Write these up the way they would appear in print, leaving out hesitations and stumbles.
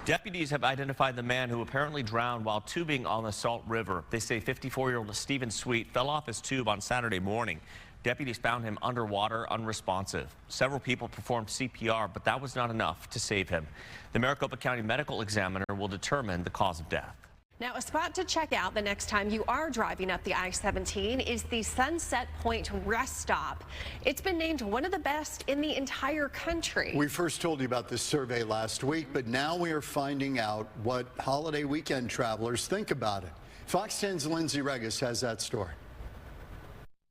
Deputies have identified the man who apparently drowned while tubing on the Salt River. They say 54-year-old Stephan Sweet fell off his tube on Saturday morning. Deputies found him underwater, unresponsive. Several people performed CPR, but that was not enough to save him. The Maricopa County Medical Examiner will determine the cause of death. Now, a spot to check out the next time you are driving up the I-17 is the Sunset Point Rest Stop. It's been named one of the best in the entire country. We first told you about this survey last week, but now we are finding out what holiday weekend travelers think about it. Fox 10's Lindsay Regis has that story.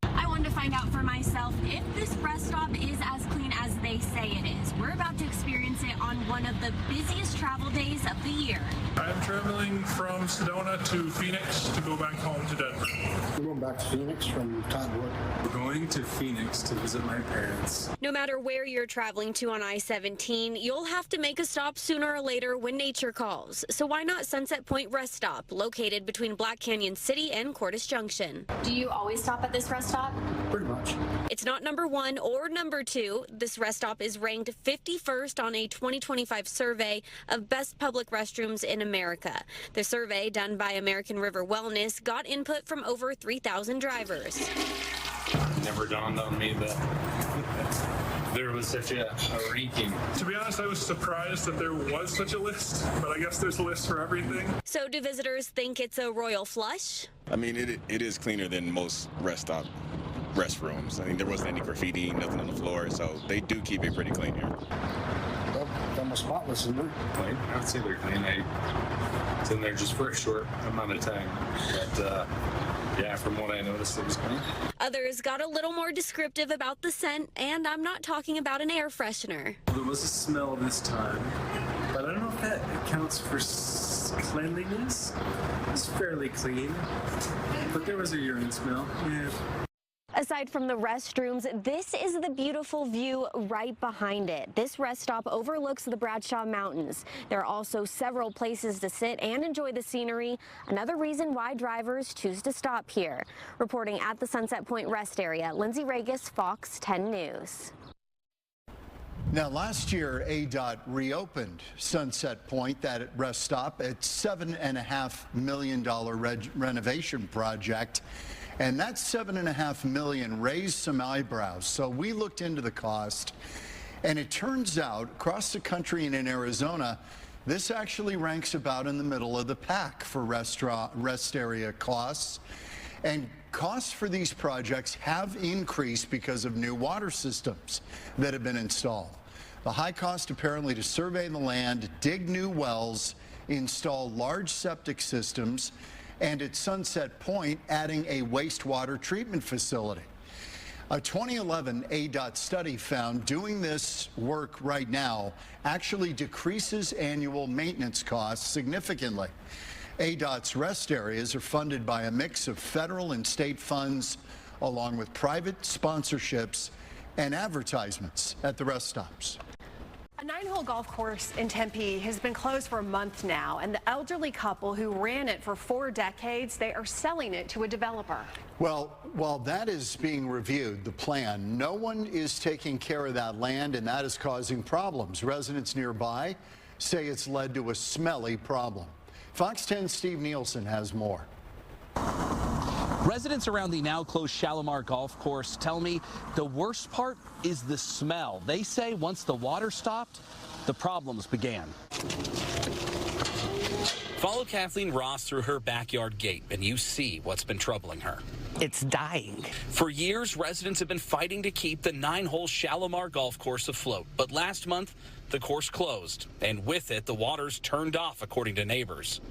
I wanted to find out for myself if this rest stop is as clean as they say it is. We're about to experience it on one of the busiest travel days of the year. I'm traveling from Sedona to Phoenix to go back home to Denver. We're going back to Phoenix from Cottonwood. We're going to Phoenix to visit my parents. No matter where you're traveling to on I-17, you'll have to make a stop sooner or later when nature calls. So why not Sunset Point Rest Stop, located between Black Canyon City and Cordes Junction? Do you always stop at this rest stop? Pretty much. It's not number 1 or number 2. This rest stop is ranked 51st on a 2025 survey of best public restrooms in America. The survey, done by American River Wellness, got input from over 3,000 drivers. It never dawned on me that there was such a ranking. To be honest, I was surprised that there was such a list, but I guess there's a list for everything. So do visitors think it's a royal flush? I mean, it is cleaner than most restrooms. I mean, there wasn't any graffiti, nothing on the floor, so they do keep it pretty clean here. It's almost spotless, isn't it? Clean. I would say they're clean. I was in there just for a short amount of time, but yeah, from what I noticed, it was clean. Others got a little more descriptive about the scent, and I'm not talking about an air freshener. There was a smell this time, but I don't know if that accounts for cleanliness. It's fairly clean, but there was a urine smell. Yeah. Aside from the restrooms, this is the beautiful view right behind it. This rest stop overlooks the Bradshaw Mountains. There are also several places to sit and enjoy the scenery, another reason why drivers choose to stop here. Reporting at the Sunset Point Rest Area, Lindsay Regis, Fox 10 News. Now, last year, ADOT reopened Sunset Point, that rest stop, at $7.5 million renovation project. And that $7.5 million raised some eyebrows. So we looked into the cost, and it turns out across the country and in Arizona, this actually ranks about in the middle of the pack for rest area costs. And costs for these projects have increased because of new water systems that have been installed. The high cost apparently to survey the land, dig new wells, install large septic systems, and at Sunset Point, adding a wastewater treatment facility. A 2011 ADOT study found doing this work right now actually decreases annual maintenance costs significantly. ADOT's rest areas are funded by a mix of federal and state funds, along with private sponsorships and advertisements at the rest stops. A 9-hole golf course in Tempe has been closed for a month now, and the elderly couple who ran it for 4 decades, they are selling it to a developer. Well, while that is being reviewed, the plan, no one is taking care of that land, and that is causing problems. Residents nearby say it's led to a smelly problem. Fox 10's Steve Nielsen has more. Residents around the now closed Shalomar Golf Course tell me the worst part is the smell. They say once the water stopped, the problems began. Follow Kathleen Ross through her backyard gate, and you see what's been troubling her. It's dying. For years, residents have been fighting to keep the 9-hole Shalomar Golf Course afloat. But last month, the course closed, and with it, the waters turned off, according to neighbors.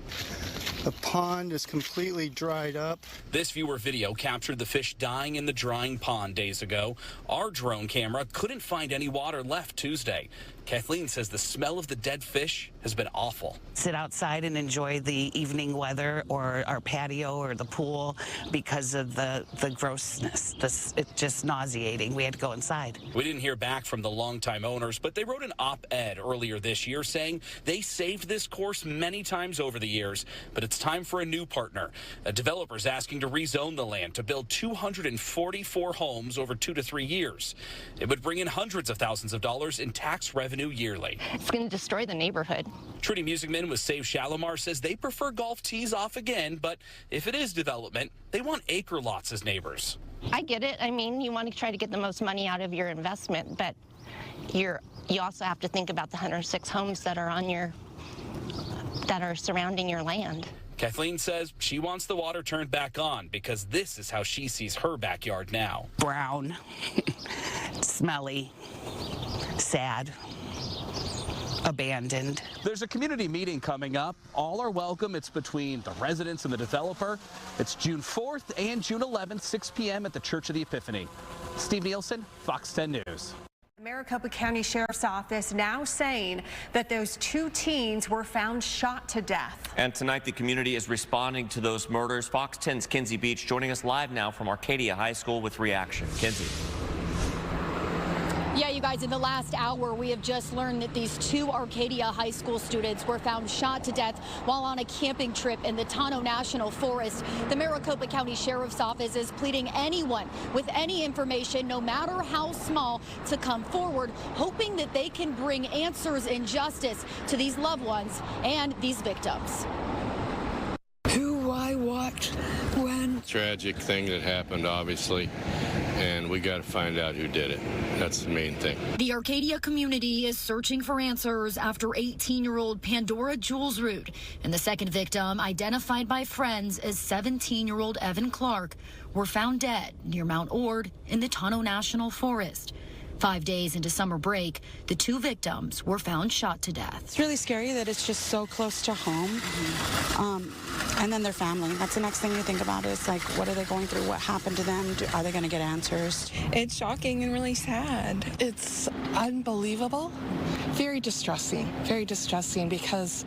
The pond is completely dried up. This viewer video captured the fish dying in the drying pond days ago. Our drone camera couldn't find any water left Tuesday. Kathleen says the smell of the dead fish has been awful. Sit outside and enjoy the evening weather or our patio or the pool because of the grossness. It's just nauseating. We had to go inside. We didn't hear back from the longtime owners, but they wrote an op-ed earlier this year saying they saved this course many times over the years, but it's time for a new partner. A developer's asking to rezone the land to build 244 homes over 2 to 3 years. It would bring in hundreds of thousands of dollars in tax revenue Avenue yearly. It's going to destroy the neighborhood. Trudy Musicman with Save Shalomar says they prefer golf tees off again, but if it is development, they want acre lots as neighbors. I get it. I mean, you want to try to get the most money out of your investment, but you also have to think about the 106 homes that are surrounding your land. Kathleen says she wants the water turned back on because this is how she sees her backyard now. Brown, smelly, sad, abandoned. There's a community meeting coming up. All are welcome. It's between the residents and the developer. It's June 4th and June 11th, 6 p.m. at the Church of the Epiphany. Steve Nielsen, Fox 10 News. Maricopa County Sheriff's Office now saying that those 2 teens were found shot to death. And tonight the community is responding to those murders. Fox 10's Kinsey Beach joining us live now from Arcadia High School with reaction. Kinsey. Yeah, you guys, in the last hour, we have just learned that these 2 Arcadia High School students were found shot to death while on a camping trip in the Tonto National Forest. The Maricopa County Sheriff's Office is pleading anyone with any information, no matter how small, to come forward, hoping that they can bring answers and justice to these loved ones and these victims. Who, why, what, when. Tragic thing that happened, obviously, and we got to find out who did it. That's the main thing. The Arcadia community is searching for answers after 18-year-old Pandora Kjolsrud and the second victim, identified by friends as 17-year-old Evan Clark, were found dead near Mount Ord in the Tonto National Forest. 5 days into summer break, the 2 victims were found shot to death. It's really scary that it's just so close to home. And then their family. That's the next thing you think about is like, what are they going through? What happened to them? Are they going to get answers? It's shocking and really sad. It's unbelievable. Very distressing because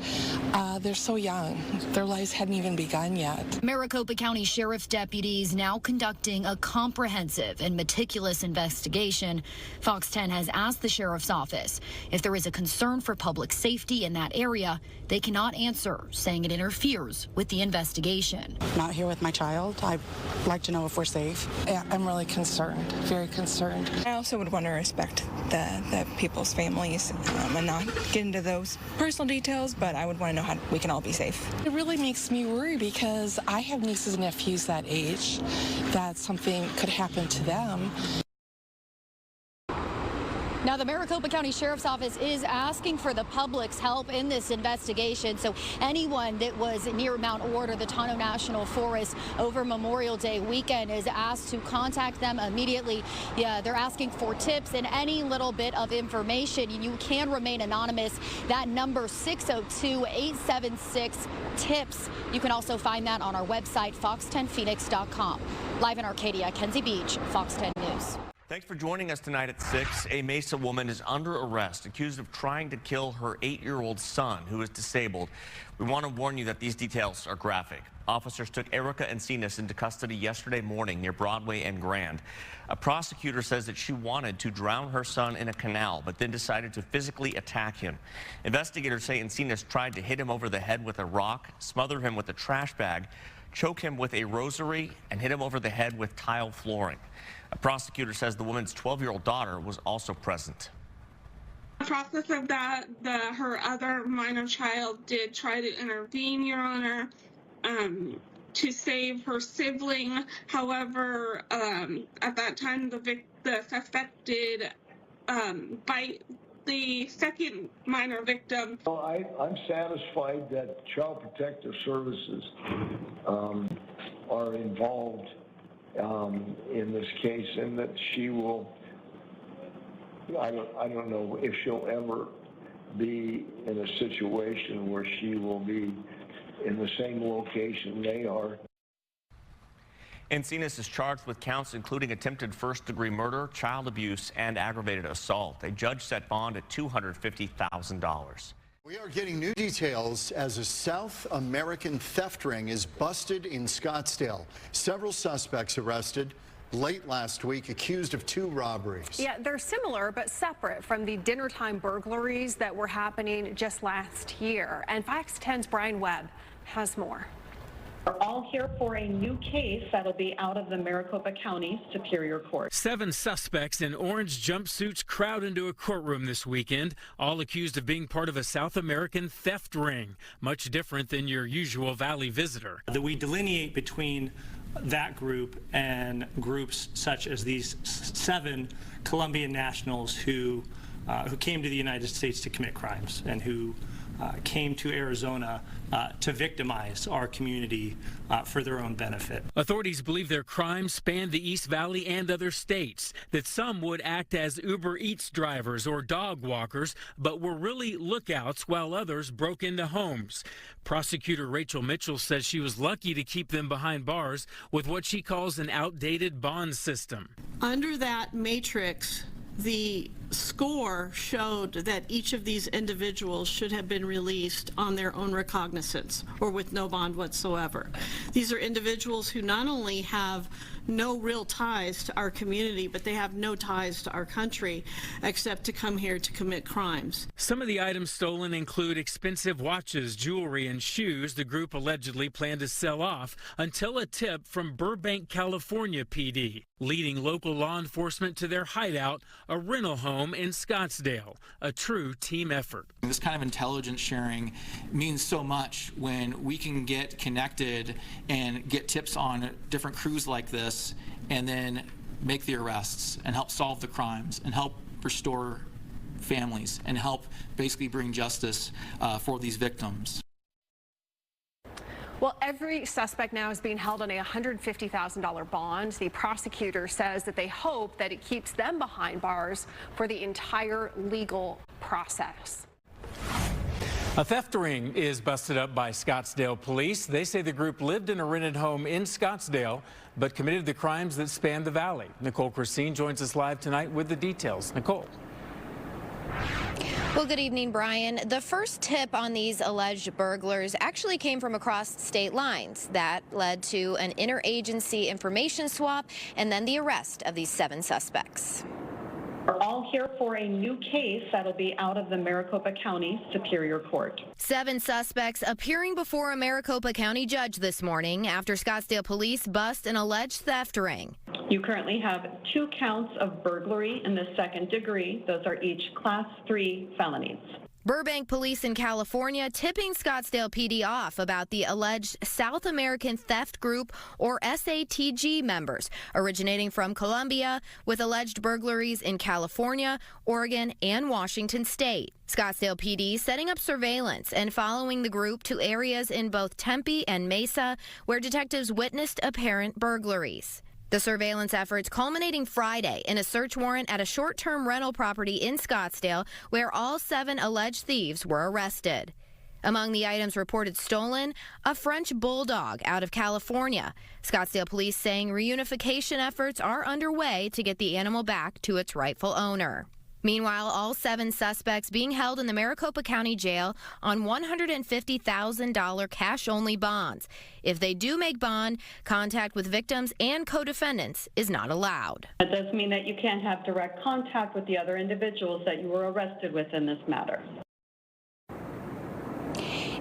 they're so young. Their lives hadn't even begun yet. Maricopa County Sheriff's deputies now conducting a comprehensive and meticulous investigation. Fox 10 has asked the Sheriff's Office if there is a concern for public safety in that area. They cannot answer, saying it interferes with the investigation. Not here with my child. I'd like to know if we're safe. Yeah, I'm really concerned, very concerned. I also would want to respect the people's families and not get into those personal details, but I would want to know how we can all be safe. It really makes me worry because I have nieces and nephews that age, that something could happen to them. Now, the Maricopa County Sheriff's Office is asking for the public's help in this investigation. So anyone that was near Mount Ord or the Tonto National Forest over Memorial Day weekend is asked to contact them immediately. Yeah, they're asking for tips and any little bit of information. You can remain anonymous. That number 602-876-TIPS. You can also find that on our website, fox10phoenix.com. Live in Arcadia, Kinsey Beach, Fox 10 News. Thanks for joining us tonight at 6. A Mesa woman is under arrest, accused of trying to kill her 8-year-old son, who is disabled. We want to warn you that these details are graphic. Officers took Erica Encinas into custody yesterday morning near Broadway and Grand. A prosecutor says that she wanted to drown her son in a canal, but then decided to physically attack him. Investigators say Encinas tried to hit him over the head with a rock, smother him with a trash bag, choke him with a rosary, and hit him over the head with tile flooring. A prosecutor says the woman's 12-year-old daughter was also present. In the process of that, her other minor child did try to intervene, Your Honor, to save her sibling. However, at that time, the suspect did bite the second minor victim. Well, I'm satisfied that Child Protective Services are involved in this case, and that she will, I don't know if she'll ever be in a situation where she will be in the same location they are. Encinas is charged with counts including attempted first-degree murder, child abuse, and aggravated assault. A judge set bond at $250,000. We are getting new details as a South American theft ring is busted in Scottsdale. Several suspects arrested late last week, accused of 2 robberies. Yeah, they're similar but separate from the dinnertime burglaries that were happening just last year. And Fox 10's Brian Webb has more. are all here for a new case that'll be out of the Maricopa County Superior Court. 7 suspects in orange jumpsuits crowd into a courtroom this weekend, all accused of being part of a South American theft ring, much different than your usual Valley visitor. That we delineate between that group and groups such as these 7 Colombian nationals who came to the United States to commit crimes and who came to Arizona to victimize our community for their own benefit. Authorities believe their crimes spanned the East Valley and other states, that some would act as Uber Eats drivers or dog walkers, but were really lookouts while others broke into homes. Prosecutor Rachel Mitchell says she was lucky to keep them behind bars with what she calls an outdated bond system. Under that matrix, the score showed that each of these individuals should have been released on their own recognizance or with no bond whatsoever. These are individuals who not only have no real ties to our community, but they have no ties to our country except to come here to commit crimes. Some of the items stolen include expensive watches, jewelry, and shoes the group allegedly planned to sell off until a tip from Burbank, California PD, leading local law enforcement to their hideout, a rental home in Scottsdale, a true team effort. This kind of intelligence sharing means so much when we can get connected and get tips on different crews like this and then make the arrests and help solve the crimes and help restore families and help basically bring justice for these victims. Well, every suspect now is being held on a $150,000 bond. The prosecutor says that they hope that it keeps them behind bars for the entire legal process. A theft ring is busted up by Scottsdale police. They say the group lived in a rented home in Scottsdale, but committed the crimes that span the valley. Nicole Christine joins us live tonight with the details. Nicole. Well, good evening, Brian. The first tip on these alleged burglars actually came from across state lines. That led to an interagency information swap and then the arrest of these 7 suspects. Are all here for a new case that'll be out of the Maricopa County Superior Court. 7 suspects appearing before a Maricopa County judge this morning after Scottsdale police bust an alleged theft ring. You currently have 2 counts of burglary in the 2nd degree. Those are each Class 3 felonies. Burbank police in California tipping Scottsdale PD off about the alleged South American theft group, or SATG members, originating from Colombia, with alleged burglaries in California, Oregon, and Washington state. Scottsdale PD setting up surveillance and following the group to areas in both Tempe and Mesa where detectives witnessed apparent burglaries. The surveillance efforts culminating Friday in a search warrant at a short-term rental property in Scottsdale where all 7 alleged thieves were arrested. Among the items reported stolen, a French bulldog out of California. Scottsdale police saying reunification efforts are underway to get the animal back to its rightful owner. Meanwhile, all 7 suspects being held in the Maricopa County Jail on $150,000 cash-only bonds. If they do make bond, contact with victims and co-defendants is not allowed. That does mean that you can't have direct contact with the other individuals that you were arrested with in this matter.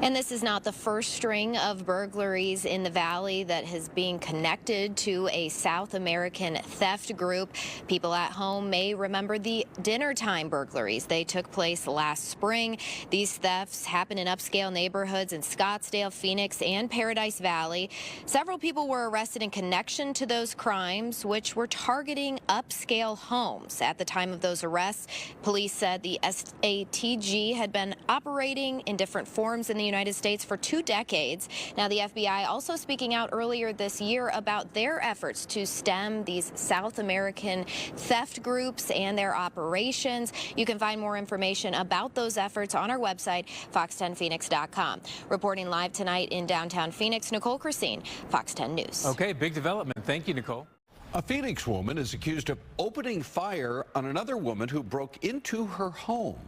And this is not the first string of burglaries in the valley that has been connected to a South American theft group. People at home may remember the dinner time burglaries. They took place last spring. These thefts happened in upscale neighborhoods in Scottsdale, Phoenix, and Paradise Valley. Several people were arrested in connection to those crimes, which were targeting upscale homes. At the time of those arrests, police said the SATG had been operating in different forms in the United States for 2 decades. Now, the FBI also speaking out earlier this year about their efforts to stem these South American theft groups and their operations. You can find more information about those efforts on our website, fox10phoenix.com. Reporting live tonight in downtown Phoenix, Nicole Christine, Fox 10 News. Okay, big development. Thank you, Nicole. A Phoenix woman is accused of opening fire on another woman who broke into her home.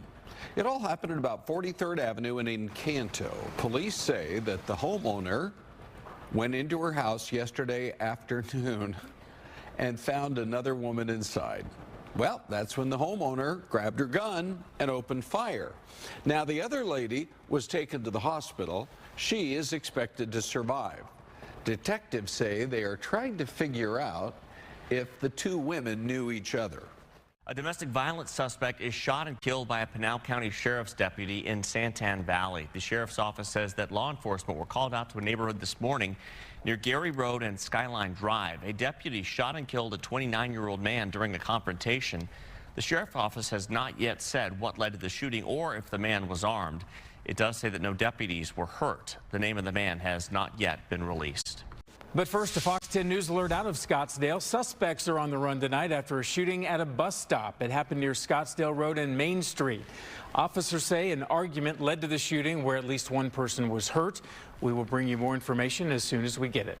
It all happened at about 43rd Avenue in Encanto. Police say that the homeowner went into her house yesterday afternoon and found another woman inside. Well, that's when the homeowner grabbed her gun and opened fire. Now, the other lady was taken to the hospital. She is expected to survive. Detectives say they are trying to figure out if the two women knew each other. A domestic violence suspect is shot and killed by a Pinal County Sheriff's deputy in Santan Valley. The Sheriff's Office says that law enforcement were called out to a neighborhood this morning near Gary Road and Skyline Drive. A deputy shot and killed a 29-year-old man during a confrontation. The Sheriff's Office has not yet said what led to the shooting or if the man was armed. It does say that no deputies were hurt. The name of the man has not yet been released. But first, a Fox 10 News alert out of Scottsdale. Suspects are on the run tonight after a shooting at a bus stop. It happened near Scottsdale Road and Main Street. Officers say an argument led to the shooting where at least one person was hurt. We will bring you more information as soon as we get it.